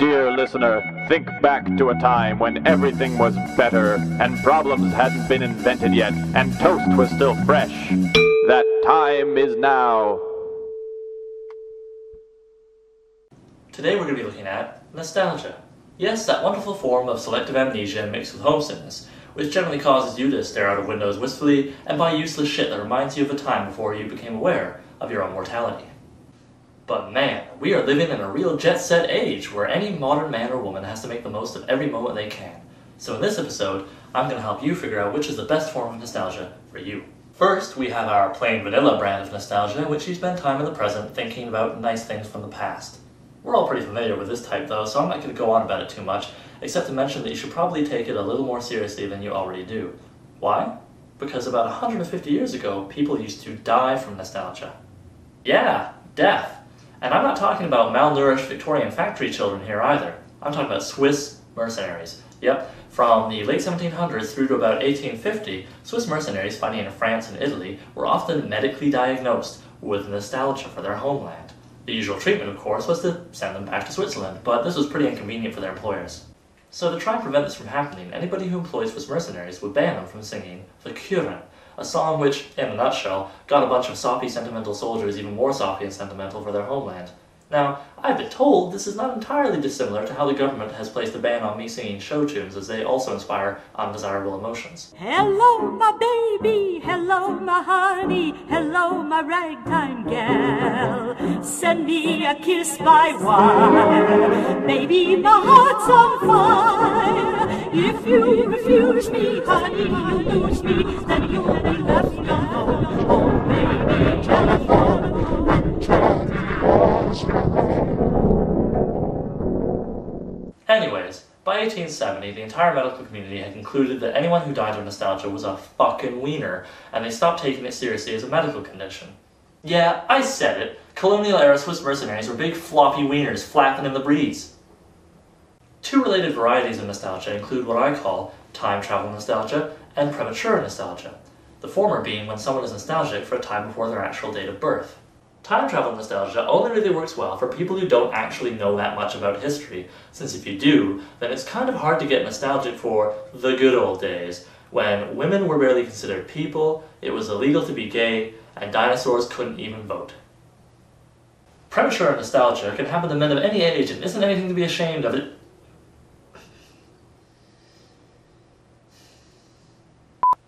Dear listener, think back to a time when everything was better, and problems hadn't been invented yet, and toast was still fresh. That time is now. Today we're going to be looking at nostalgia. Yes, that wonderful form of selective amnesia mixed with homesickness, which generally causes you to stare out of windows wistfully and buy useless shit that reminds you of a time before you became aware of your own mortality. But man, we are living in a real jet-set age where any modern man or woman has to make the most of every moment they can. So in this episode, I'm going to help you figure out which is the best form of nostalgia for you. First, we have our plain vanilla brand of nostalgia, in which you spend time in the present thinking about nice things from the past. We're all pretty familiar with this type though, so I'm not going to go on about it too much, except to mention that you should probably take it a little more seriously than you already do. Why? Because about 150 years ago, people used to die from nostalgia. Yeah, death. And I'm not talking about malnourished Victorian factory children here either. I'm talking about Swiss mercenaries. Yep, from the late 1700s through to about 1850, Swiss mercenaries fighting in France and Italy were often medically diagnosed with nostalgia for their homeland. The usual treatment, of course, was to send them back to Switzerland, but this was pretty inconvenient for their employers. So to try and prevent this from happening, anybody who employed Swiss mercenaries would ban them from singing the Cure, a song which, in a nutshell, got a bunch of soppy, sentimental soldiers even more soppy and sentimental for their homeland. Now, I've been told this is not entirely dissimilar to how the government has placed a ban on me singing show tunes, as they also inspire undesirable emotions. Hello, my baby, hello, my honey, hello, my ragtime gal. Send me a kiss by wire, baby, my heart's on fire. If you refuse me, honey, you'll lose me, then you'll be left alone. Oh, baby, telephone. Anyways, by 1870, the entire medical community had concluded that anyone who died of nostalgia was a fucking wiener, and they stopped taking it seriously as a medical condition. Yeah, I said it. Colonial Era Swiss mercenaries were big floppy wieners flapping in the breeze. Two related varieties of nostalgia include what I call time travel nostalgia and premature nostalgia, the former being when someone is nostalgic for a time before their actual date of birth. Time travel nostalgia only really works well for people who don't actually know that much about history, since if you do, then it's kind of hard to get nostalgic for the good old days, when women were barely considered people, it was illegal to be gay, and dinosaurs couldn't even vote. Premature nostalgia can happen to men of any age and isn't anything to be ashamed of.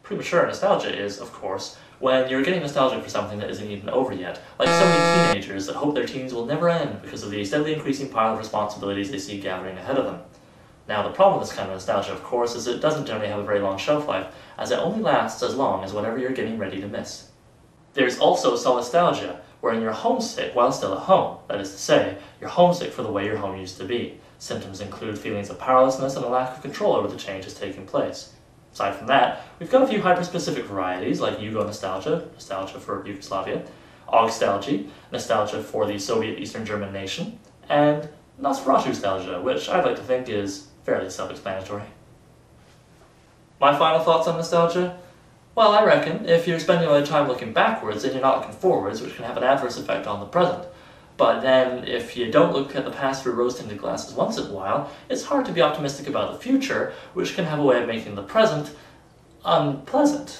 Premature nostalgia is, of course, when you're getting nostalgic for something that isn't even over yet, like so many teenagers that hope their teens will never end because of the steadily increasing pile of responsibilities they see gathering ahead of them. Now, the problem with this kind of nostalgia, of course, is it doesn't generally have a very long shelf life, as it only lasts as long as whatever you're getting ready to miss. There's also solastalgia, wherein you're homesick while still at home. That is to say, you're homesick for the way your home used to be. Symptoms include feelings of powerlessness and a lack of control over the changes taking place. Aside from that, we've got a few hyper-specific varieties like Yugo nostalgia, nostalgia for Yugoslavia, Augustalgia, nostalgia for the Soviet Eastern German nation, and Nosferatu nostalgia, which I'd like to think is fairly self-explanatory. My final thoughts on nostalgia? Well, I reckon if you're spending all your time looking backwards, then you're not looking forwards, which can have an adverse effect on the present. But then, if you don't look at the past through rose-tinted glasses once in a while, it's hard to be optimistic about the future, which can have a way of making the present unpleasant.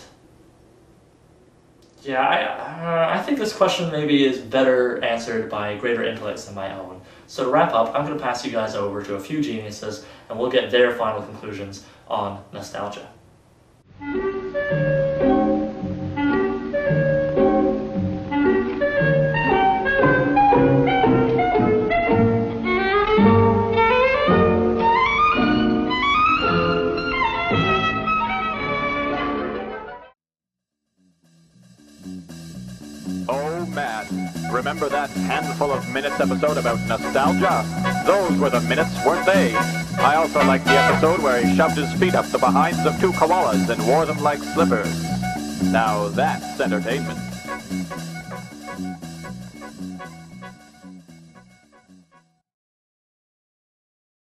Yeah, I think this question maybe is better answered by greater intellects than my own. So to wrap up, I'm going to pass you guys over to a few geniuses, and we'll get their final conclusions on nostalgia. Oh man, remember that handful of minutes episode about nostalgia? Those were the minutes, weren't they? I also liked the episode where he shoved his feet up the behinds of two koalas and wore them like slippers. Now that's entertainment.